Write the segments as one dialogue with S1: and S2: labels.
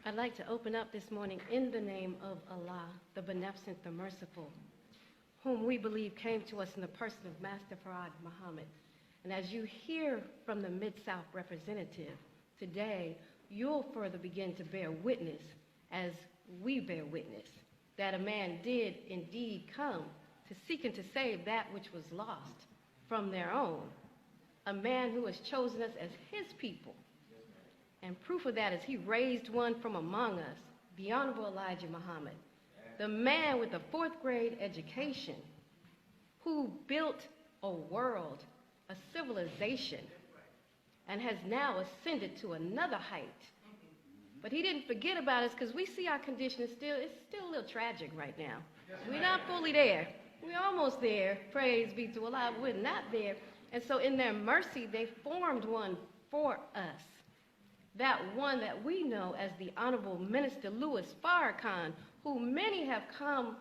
S1: I'd like to open up this morning in the name of Allah, the Beneficent, the Merciful, whom we believe came to us in the person of Master Farad Muhammad. And as you hear from the Mid-South representative today, you'll further begin to bear witness, as we bear witness, that a man did indeed come to seek and to save that which was lost from their own. A man who has chosen us as his people. And proof of that is he raised one from among us, the Honorable Elijah Muhammad, the man with a fourth grade education who built a world, a civilization, and has now ascended to another height. But he didn't forget about us, because we see our condition it's still a little tragic right now. We're not fully there. We're almost there, praise be to Allah, we're not there. And so in their mercy, they formed one for us. That one that we know as the Honorable Minister Louis Farrakhan, who many have come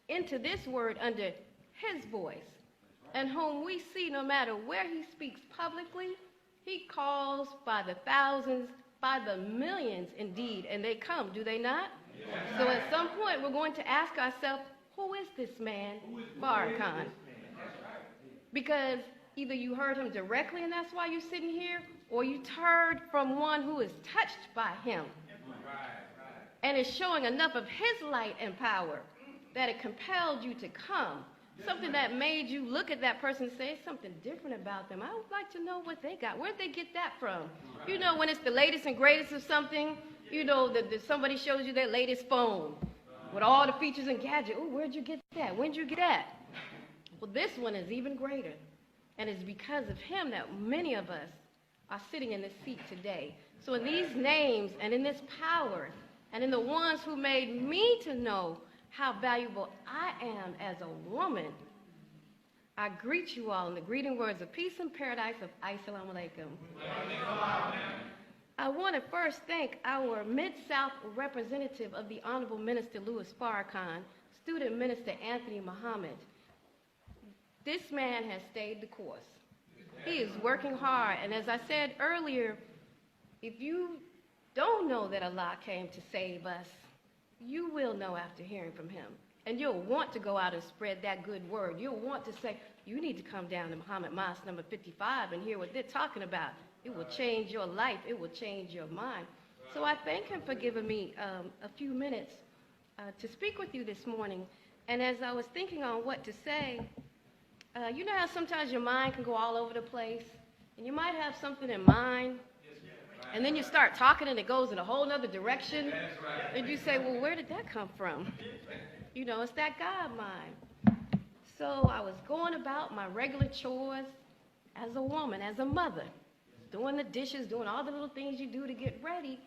S1: into this word under his voice, and whom we see no matter where he speaks publicly, he calls by the thousands, by the millions indeed, and they come, do they not? Yes. So at some point we're going to ask ourselves, who is this man, Farrakhan? Because either you heard him directly and that's why you're sitting here, or you heard from one who is touched by him and is showing enough of his light and power that it compelled you to come. Something that made you look at that person and say, something different about them. I would like to know what they got. Where'd they get that from? You know, when it's the latest and greatest of something, you know, that somebody shows you their latest phone with all the features and gadgets. Oh, where'd you get that? When'd you get that? Well, this one is even greater. And it's because of him that many of us are sitting in this seat today. So in these names and in this power and in the ones who made me to know how valuable I am as a woman, I greet you all in the greeting words of peace and paradise of Assalamu alaikum. I want to first thank our Mid-South representative of the Honorable Minister Louis Farrakhan, Student Minister Anthony Muhammad. This man has stayed the course. He is working hard, and as I said earlier, if you don't know that Allah came to save us, you will know after hearing from him. And you'll want to go out and spread that good word. You'll want to say, you need to come down to Muhammad Mosque number 55 and hear what they're talking about. It will change your life. It will change your mind. So I thank him for giving me a few minutes to speak with you this morning. And as I was thinking on what to say, you know how sometimes your mind can go all over the place? And you might have something in mind, and then you start talking and it goes in a whole other direction. And you say, well, where did that come from? You know, it's that God mind. So I was going about my regular chores as a woman, as a mother, doing the dishes, doing all the little things you do to get ready.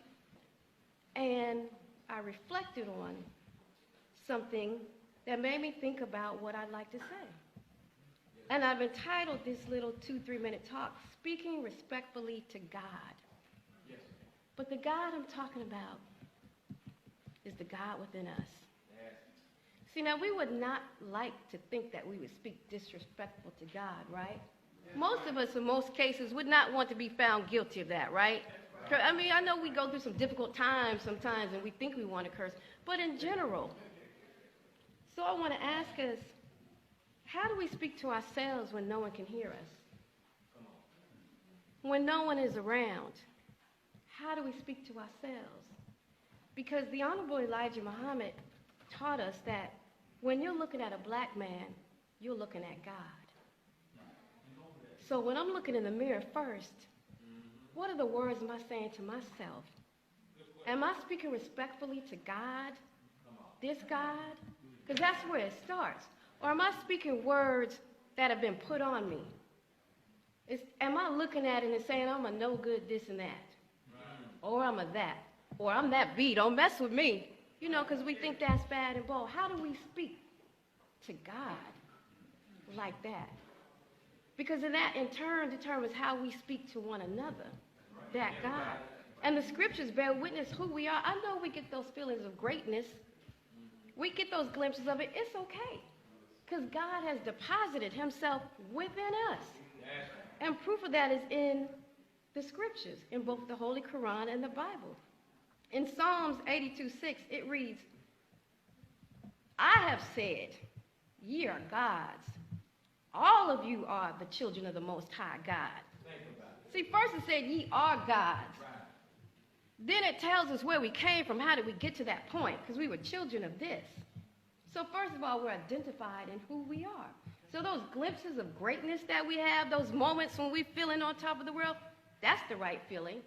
S1: And I reflected on something that made me think about what I'd like to say. And I've entitled this little 2-3 minute talk, Speaking Respectfully to God. Yes. But the God I'm talking about is the God within us. Yes. See, now we would not like to think that we would speak disrespectful to God, right? Yes. Most of us, in most cases, would not want to be found guilty of that, right? Right. I mean, I know we go through some difficult times sometimes and we think we want to curse, but in general. So I want to ask us, how do we speak to ourselves when no one can hear us? When no one is around, how do we speak to ourselves? Because the Honorable Elijah Muhammad taught us that when you're looking at a black man, you're looking at God. So when I'm looking in the mirror first, what are the words am I saying to myself? Am I speaking respectfully to God, this God? Because that's where it starts. Or am I speaking words that have been put on me? Am I looking at it and saying, I'm a no good this and that? Or I'm a that? Or I'm that B, don't mess with me. You know, because we think that's bad and bold. How do we speak to God like that? Because that in turn determines how we speak to one another, that God. And the scriptures bear witness who we are. I know we get those feelings of greatness. We get those glimpses of it. It's okay. Because God has deposited himself within us. And proof of that is in the scriptures, in both the Holy Quran and the Bible. In Psalms 82:6, it reads, I have said, ye are gods. All of you are the children of the Most High God. See, first it said, ye are gods. Then it tells us where we came from. How did we get to that point? Because we were children of this. So first of all, we're identified in who we are. So those glimpses of greatness that we have, those moments when we're feeling on top of the world, that's the right feeling.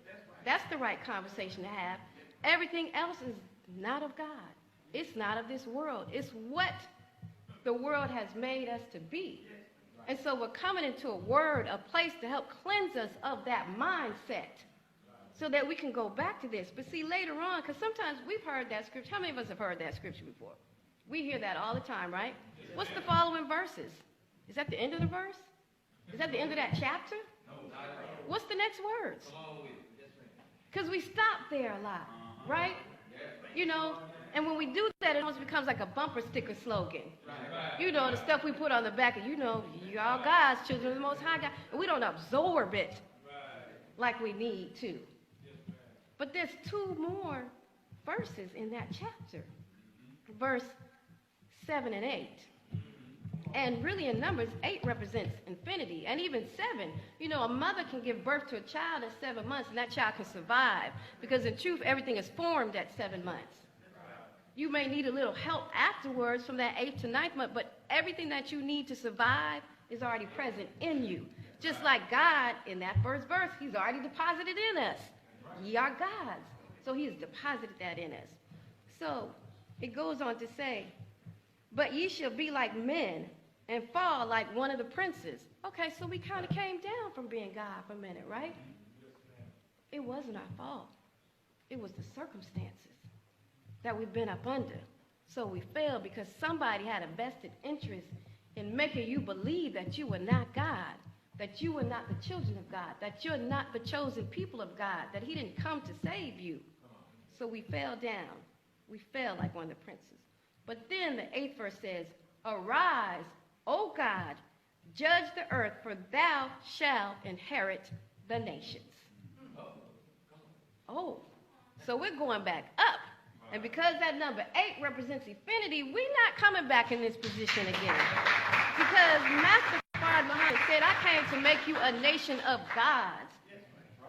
S1: That's the right conversation to have. Everything else is not of God. It's not of this world. It's what the world has made us to be. And so we're coming into a word, a place to help cleanse us of that mindset so that we can go back to this. But see, later on, because sometimes we've heard that scripture. How many of us have heard that scripture before? We hear that all the time, right? What's the following verses? Is that the end of the verse? Is that the end of that chapter? What's the next words? Because we stop there a lot, right? You know, and when we do that, it almost becomes like a bumper sticker slogan. You know, the stuff we put on the back of, you know, you all God's children of the Most High God. And we don't absorb it like we need to. But there's two more verses in that chapter. Verse 7 and 8. And really in Numbers, 8 represents infinity. And even 7, you know, a mother can give birth to a child at 7 months and that child can survive. Because in truth, everything is formed at 7 months. You may need a little help afterwards from that 8th to 9th month, but everything that you need to survive is already present in you. Just like God, in that first verse, he's already deposited in us. Ye are gods. So he has deposited that in us. So it goes on to say, but ye shall be like men and fall like one of the princes. Okay, so we kind of came down from being God for a minute, right? It wasn't our fault. It was the circumstances that we've been up under. So we failed because somebody had a vested interest in making you believe that you were not God, that you were not the children of God, that you're not the chosen people of God, that he didn't come to save you. So we fell down. We fell like one of the princes. But then the 8th verse says, arise, O God, judge the earth, for thou shalt inherit the nations. Oh, so we're going back up. And because that number 8 represents infinity, we're not coming back in this position again. Because Master Fard Muhammad said, I came to make you a nation of gods.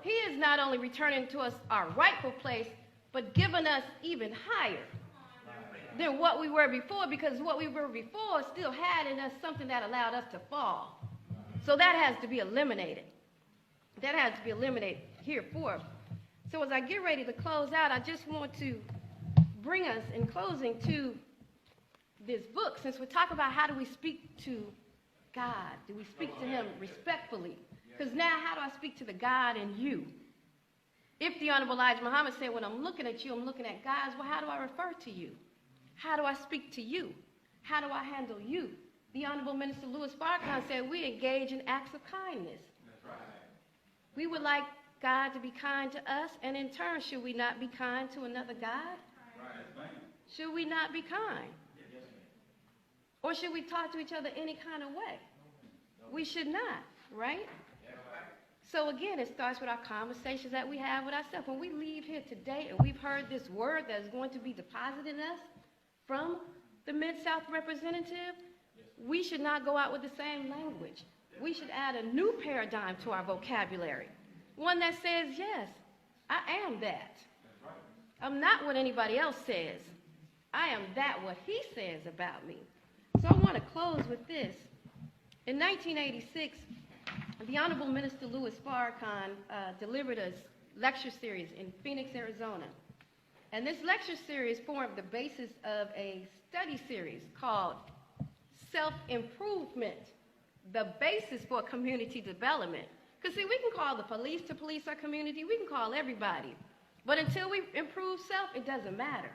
S1: He is not only returning to us our rightful place, but giving us even higher than what we were before, because what we were before still had in us something that allowed us to fall. So that has to be eliminated. That has to be eliminated hereforth. So as I get ready to close out, I just want to bring us in closing to this book, since we're talking about how do we speak to God? Do we speak to him respectfully? Because now how do I speak to the God in you? If the Honorable Elijah Muhammad said, when I'm looking at you, I'm looking at God, well, how do I refer to you? How do I speak to you? How do I handle you? The Honorable Minister Louis Farrakhan said, we engage in acts of kindness. That's right. We would like God to be kind to us, and in turn, should we not be kind to another God? Right. Should we not be kind? Yes. Or should we talk to each other any kind of way? We should not, right? So again, it starts with our conversations that we have with ourselves. When we leave here today and we've heard this word that is going to be deposited in us from the Mid-South representative, we should not go out with the same language. We should add a new paradigm to our vocabulary. One that says, yes, I am that. I'm not what anybody else says. I am that what he says about me. So I want to close with this. In 1986, the Honorable Minister Louis Farrakhan delivered a lecture series in Phoenix, Arizona. And this lecture series formed the basis of a study series called Self-Improvement, the basis for community development. Because see, we can call the police to police our community, we can call everybody. But until we improve self, it doesn't matter.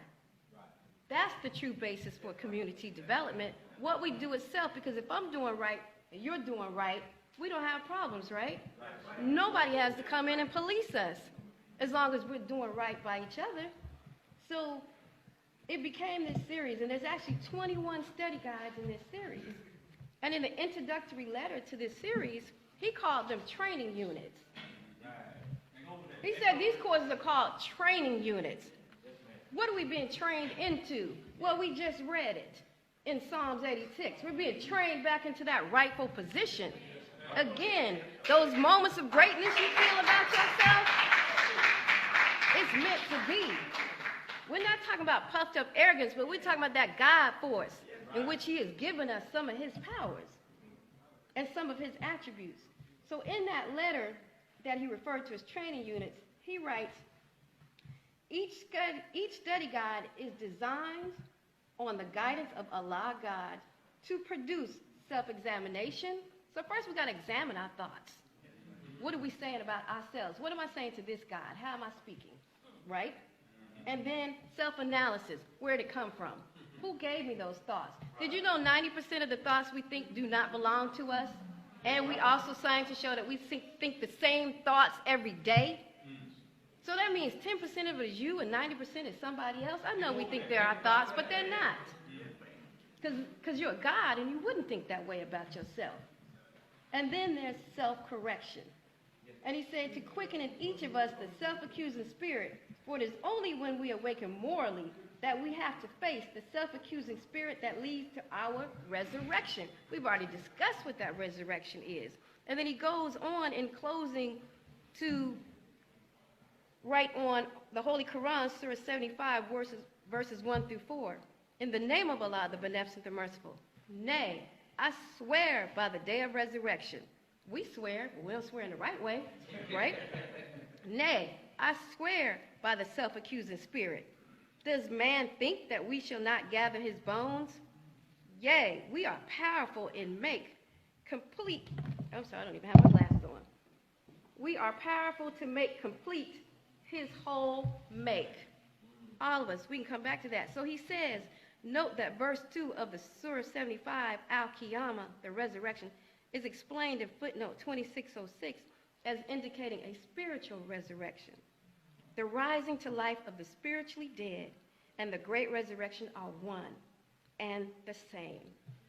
S1: That's the true basis for community development. What we do is self, because if I'm doing right and you're doing right, we don't have problems, right? Nobody has to come in and police us as long as we're doing right by each other. So it became this series, and there's actually 21 study guides in this series. And in the introductory letter to this series, he called them training units. He said these courses are called training units. What are we being trained into? Well, we just read it in Psalms 86. We're being trained back into that rightful position. Again, those moments of greatness you feel about yourself, it's meant to be. We're not talking about puffed up arrogance, but we're talking about that God force in which he has given us some of his powers and some of his attributes. So in that letter that he referred to as training units, he writes, each study guide is designed on the guidance of Allah God to produce self-examination. So first we got to examine our thoughts. What are we saying about ourselves? What am I saying to this God? How am I speaking? Right? And then self-analysis. Where did it come from? Who gave me those thoughts? Did you know 90% of the thoughts we think do not belong to us? And we also science to show that we think the same thoughts every day. So that means 10% of it is you and 90% is somebody else. I know we think they're our thoughts, but they're not. Because you're a God and you wouldn't think that way about yourself. And then there's self-correction. And he said to quicken in each of us the self-accusing spirit, for it is only when we awaken morally that we have to face the self-accusing spirit that leads to our resurrection. We've already discussed what that resurrection is. And then he goes on in closing to write on the Holy Quran, Surah 75, verses 1 through 4. In the name of Allah, the Beneficent, the Merciful. Nay, I swear by the day of resurrection. We swear, but we don't swear in the right way, right? Nay, I swear by the self-accusing spirit. Does man think that we shall not gather his bones? Yea, we are powerful in make complete. I'm sorry, I don't even have my glasses on. We are powerful to make complete his whole make. All of us, we can come back to that. So he says, note that verse 2 of the Surah 75, Al-Qiyamah, the resurrection, is explained in footnote 2606 as indicating a spiritual resurrection. The rising to life of the spiritually dead and the great resurrection are one and the same.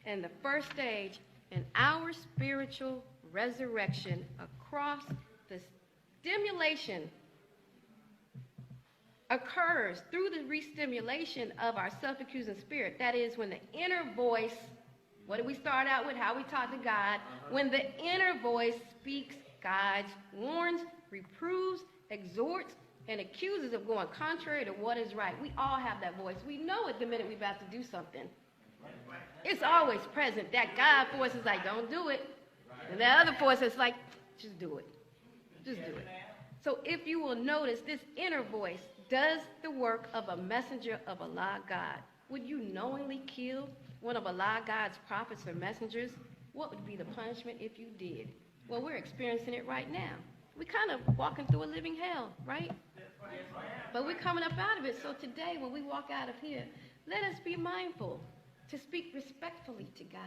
S1: And the first stage in our spiritual resurrection across the stimulation occurs through the re-stimulation of our self-accusing spirit. That is when the inner voice, what did we start out with? How we talk to God. When the inner voice speaks, guides, warns, reproves, exhorts, and accuses of going contrary to what is right. We all have that voice. We know it the minute we're about to do something. It's always present. That God force is like, don't do it. And that other force is like, just do it. Just do it. So if you will notice, this inner voice does the work of a messenger of Allah God. Would you knowingly kill one of Allah God's prophets or messengers? What would be the punishment if you did? Well, we're experiencing it right now. We're kind of walking through a living hell, right? But we're coming up out of it. So today, when we walk out of here, let us be mindful to speak respectfully to God.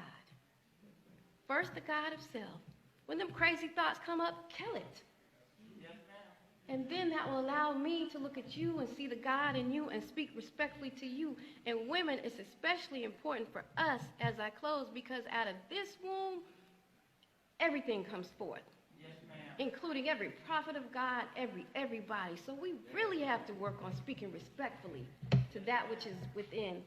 S1: First, the God of self. When them crazy thoughts come up, kill it. And then that will allow me to look at you and see the God in you and speak respectfully to you. And women, it's especially important for us as I close, because out of this womb, everything comes forth. Yes, ma'am. Including every prophet of God, everybody. So we really have to work on speaking respectfully to that which is within.